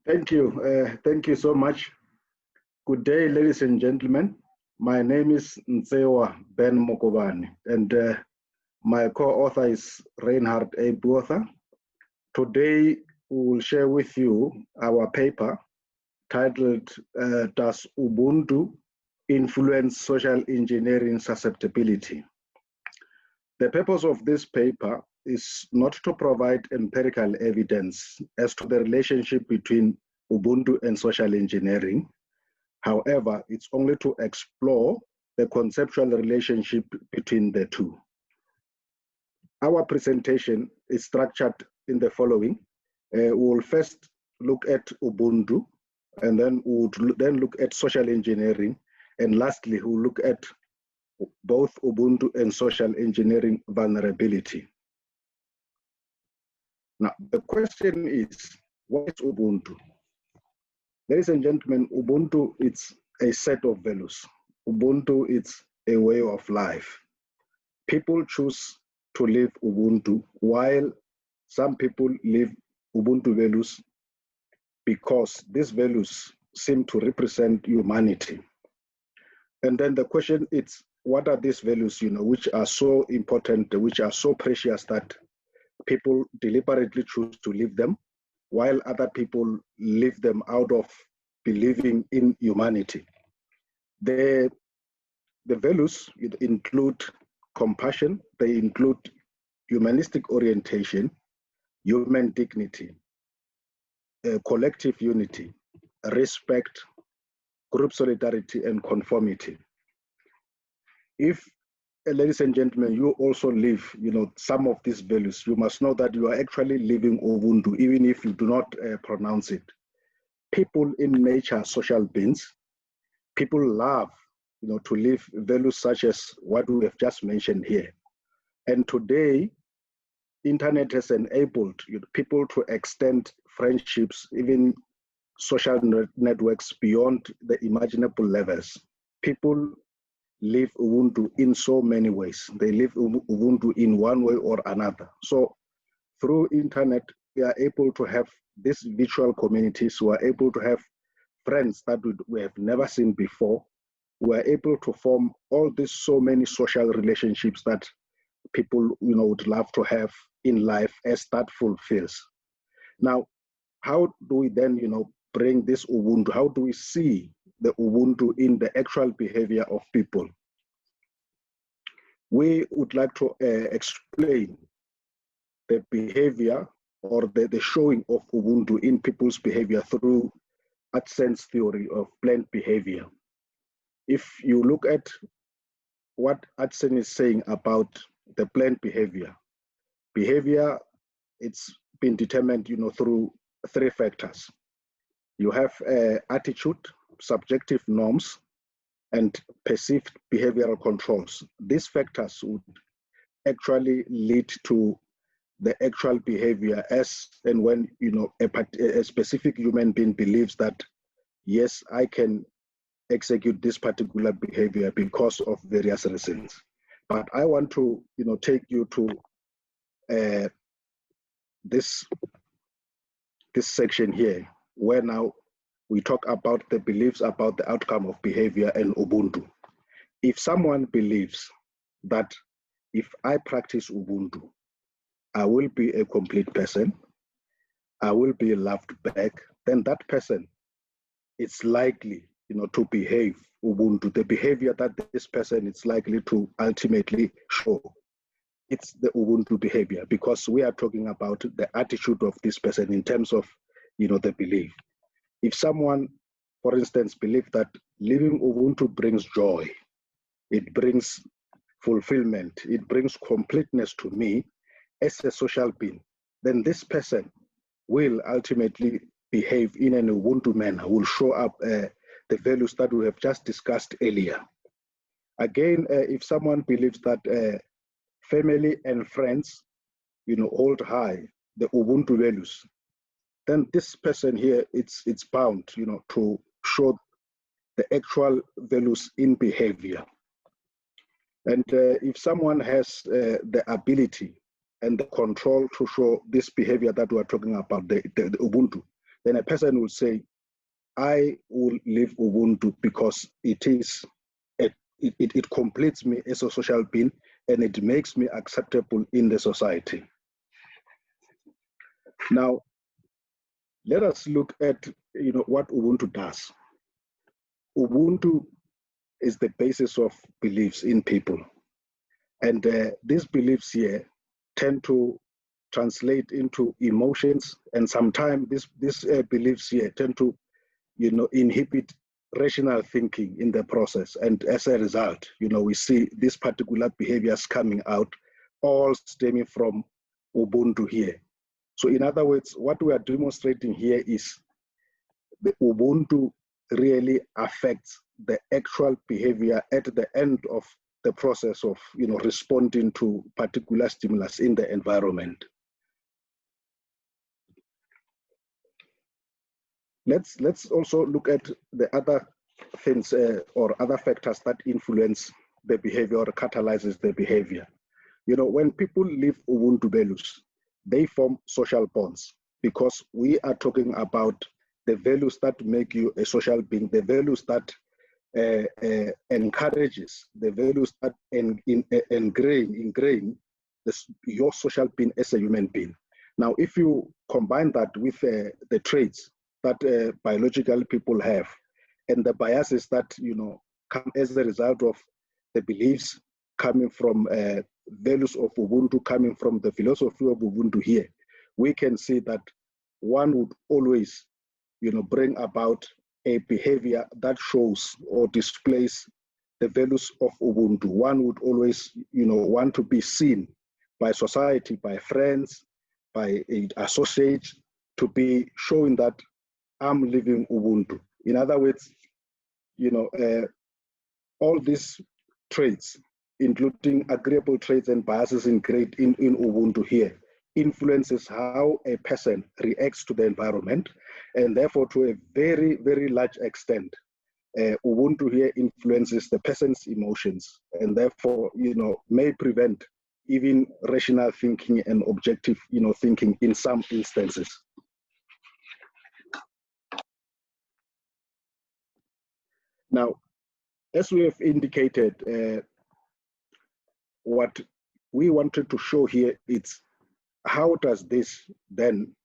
Thank you. Thank you so much. Good day, ladies and gentlemen. My name is Ntsewa Ben Mokobane, and my co-author is Reinhardt A. Botha. Today, we will share with you our paper titled, Does Ubuntu Influence Social Engineering Susceptibility? The purpose of this paper is not to provide empirical evidence as to the relationship between Ubuntu and social engineering. However, it's only to explore the conceptual relationship between the two. Our presentation is structured in the following. We will first look at Ubuntu, and then we will then look at social engineering, and lastly, we'll look at both Ubuntu and social engineering vulnerability. Now, the question is, what is Ubuntu? Ladies and gentlemen, Ubuntu is a set of values. Ubuntu is a way of life. People choose to live Ubuntu, while some people live Ubuntu values because these values seem to represent humanity. And then the question is, what are these values, which are so important, which are so precious that people deliberately choose to live them, while other people live them out of believing in humanity? The values include compassion, they include humanistic orientation, human dignity, collective unity, respect, group solidarity, and conformity. If, ladies and gentlemen, you also live, some of these values, you must know that you are actually living Ubuntu, even if you do not pronounce it. People in nature are social beings. People love, to live values such as what we have just mentioned here. And today, internet has enabled people to extend friendships, even social networks beyond the imaginable levels. People live Ubuntu in so many ways. They live Ubuntu in one way or another. So through internet, we are able to have these virtual communities. We are able to have friends that we have never seen before. We are able to form all these so many social relationships that people would love to have in life as that fulfills. Now, how do we then bring this Ubuntu? How do we see the Ubuntu in the actual behavior of people? We would like to explain the behavior or the showing of Ubuntu in people's behavior through Adson's theory of planned behavior. If you look at what Adson is saying about the planned behavior, it's been determined through three factors. You have attitude, subjective norms, and perceived behavioral controls. These factors would actually lead to the actual behavior as and when a specific human being believes that, yes, I can execute this particular behavior because of various reasons. But I want to take you to this section here, where now we talk about the beliefs about the outcome of behavior and Ubuntu. If someone believes that if I practice Ubuntu, I will be a complete person, I will be loved back, then that person is likely to behave Ubuntu. The behavior that this person is likely to ultimately show, it's the Ubuntu behavior, because we are talking about the attitude of this person in terms of the belief. If someone, for instance, believes that living Ubuntu brings joy, it brings fulfillment, it brings completeness to me as a social being, then this person will ultimately behave in an Ubuntu manner, will show up the values that we have just discussed earlier. Again, if someone believes that family and friends, hold high the Ubuntu values, then this person here, it's bound, to show the actual values in behavior. And if someone has the ability and the control to show this behavior that we're talking about, the Ubuntu, then a person will say, I will live Ubuntu because it completes me as a social being and it makes me acceptable in the society. Now, let us look at what Ubuntu does. Ubuntu is the basis of beliefs in people. And these beliefs here tend to translate into emotions, and sometimes these beliefs here tend to inhibit rational thinking in the process. And as a result, we see these particular behaviors coming out, all stemming from Ubuntu here. So in other words, what we are demonstrating here is the Ubuntu really affects the actual behavior at the end of the process of responding to particular stimulus in the environment. Let's also look at the other things or other factors that influence the behavior or catalyzes the behavior. When people live Ubuntu values, they form social bonds, because we are talking about the values that make you a social being, the values that encourages, the values that ingrain your social being as a human being. Now, if you combine that with the traits that biological people have, and the biases that come as a result of the beliefs coming from values of Ubuntu, coming from the philosophy of Ubuntu here, we can see that one would always bring about a behavior that shows or displays the values of Ubuntu. One would always want to be seen by society, by friends, by associates, to be showing that I'm living Ubuntu. In other words, all these traits, including agreeable traits and biases in Ubuntu here, influences how a person reacts to the environment, and therefore to a very, very large extent, Ubuntu here influences the person's emotions, and therefore may prevent even rational thinking and objective thinking in some instances. Now, as we have indicated, what we wanted to show here is how does this then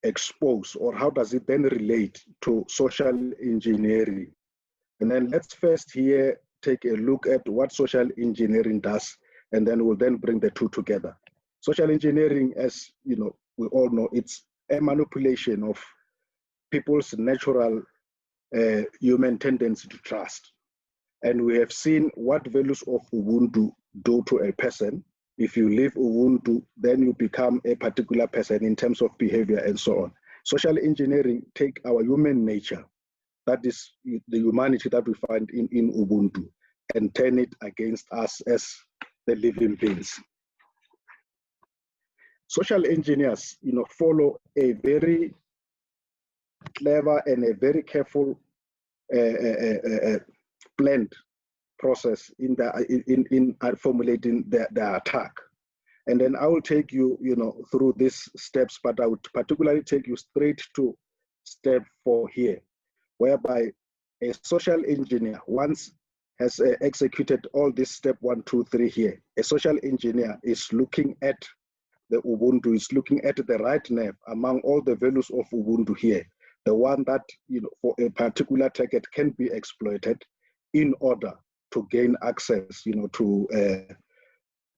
expose, or how does it then relate to social engineering? And then let's first here take a look at what social engineering does, and then we'll then bring the two together. Social engineering, as we all know, it's a manipulation of people's natural human tendency to trust. And we have seen what values of Ubuntu do to a person. If you live Ubuntu, then you become a particular person in terms of behavior and so on. Social engineering take our human nature, that is the humanity that we find in Ubuntu, and turn it against us as the living beings. Social engineers, follow a very clever and a very careful planned process in formulating the attack. And then I will take you, through these steps, but I would particularly take you straight to step 4 here, whereby a social engineer, once has executed all this step 1, 2, 3 here, a social engineer is looking at the Ubuntu, is looking at the right nerve among all the values of Ubuntu here, the one that, for a particular target can be exploited in order to gain access, to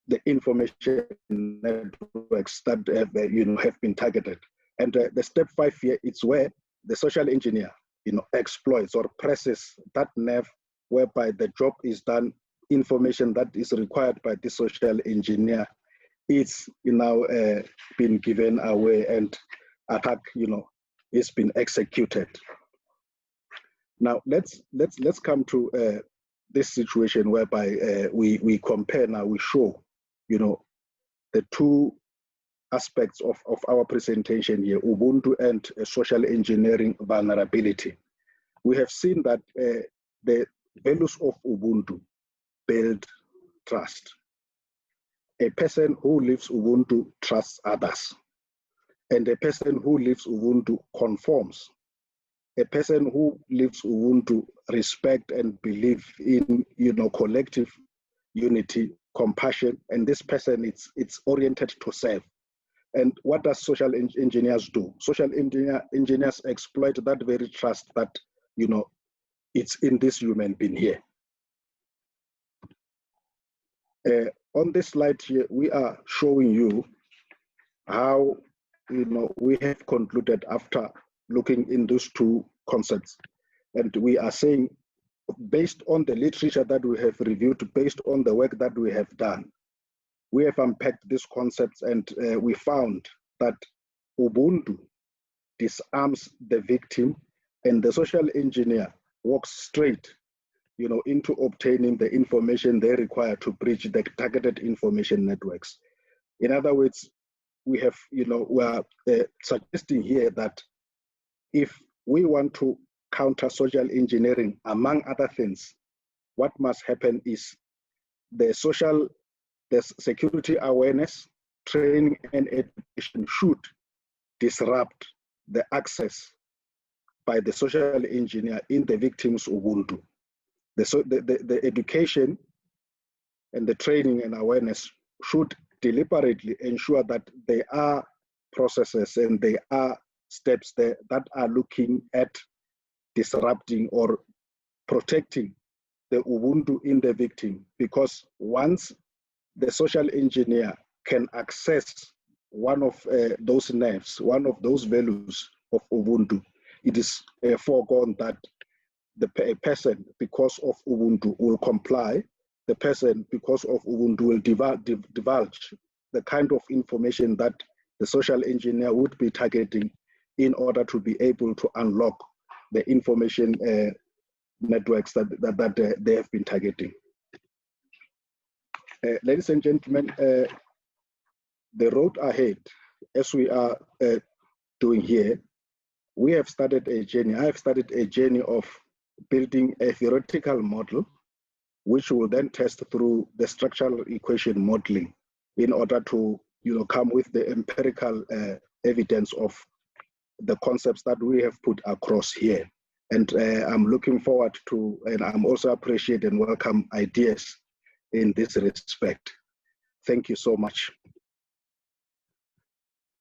the information networks that have been targeted. And the step 5 here, it's where the social engineer, exploits or presses that nerve, whereby the job is done, information that is required by the social engineer is now been given away, and attack, is been executed. Now let's come to this situation whereby we compare now, we show, the two aspects of our presentation here, Ubuntu and social engineering vulnerability. We have seen that the values of Ubuntu build trust. A person who lives Ubuntu trusts others. And a person who lives Ubuntu conforms. A person who lives Ubuntu respect and believe in, collective unity, compassion, and this person it's oriented to serve. And what does social engineers do? Social engineers exploit that very trust that, it's in this human being here. On this slide here, we are showing you how, we have concluded after looking in those two concepts. And we are saying, based on the literature that we have reviewed, based on the work that we have done, we have unpacked these concepts, and we found that Ubuntu disarms the victim, and the social engineer walks straight, into obtaining the information they require to breach the targeted information networks. In other words, we have, we are suggesting here that if we want to counter social engineering, among other things, what must happen is the security awareness, training, and education should disrupt the access by the social engineer in the victim's Ubuntu. The education and the training and awareness should deliberately ensure that there are processes and there are steps there that are looking at disrupting or protecting the Ubuntu in the victim, because once the social engineer can access one of those nerves, one of those values of Ubuntu, it is foregone that the person, because of Ubuntu, will comply. The person, because of Ubuntu, will divulge the kind of information that the social engineer would be targeting in order to be able to unlock the information networks that they have been targeting. Ladies and gentlemen, the road ahead, as we are doing here, we have started a journey. I have started a journey of building a theoretical model, which will then test through the structural equation modeling in order to, come with the empirical evidence of the concepts that we have put across here. And I'm looking forward to, and I'm also appreciate and welcome ideas in this respect. Thank you so much.